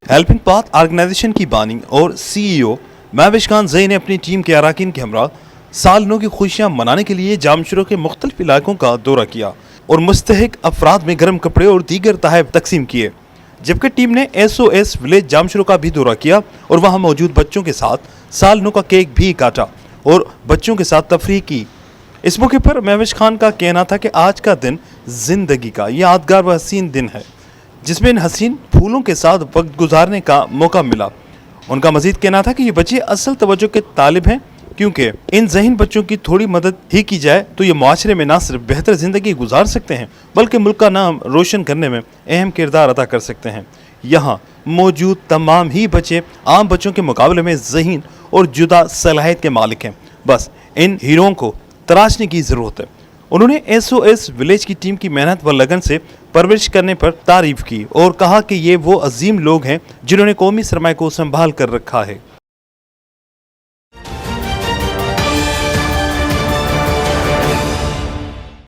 Helping path organisation की बानी और सीईओ महविश खान ज़ई ने अपनी टीम के अरकान के हमरा साल नौ की खुशियां मनाने के लिए जामशुरा के मुख्तलिफ इलाकों का दौरा किया और मुस्तहिक अफराद में गर्म कपड़े और दीगर तहफ़ तकसीम किए, जबकि टीम ने SOS विलेज जामशुरा का भी दौरा किया और वहां मौजूद बच्चों के साथ साल नौ का केक भी काटा और बच्चों के साथ तफरीह की। इस मौके पर महविश खान का कहना था कि आज का दिन जिंदगी का यादगार व हसीन दिन है, जिसमें इन हसीन फूलों के साथ वक्त गुजारने का मौका मिला। उनका मजीद कहना था कि ये बच्चे असल तवज्जो के तालिब हैं, क्योंकि इन ज़हीन बच्चों की थोड़ी मदद ही की जाए तो ये माशरे में ना सिर्फ बेहतर ज़िंदगी गुजार सकते हैं बल्कि मुल्क का नाम रोशन करने में अहम किरदार अदा कर सकते हैं। यहाँ मौजूद तमाम ही बच्चे आम बच्चों के मुकाबले में ज़हीन और जुदा सलाहियत के मालिक हैं, बस इन हीरों को तराशने की ज़रूरत है। उन्होंने SOS विलेज की टीम की मेहनत व लगन से परवरिश करने पर तारीफ की और कहा कि ये वो अजीम लोग हैं जिन्होंने कौमी सरमाए को संभाल कर रखा है।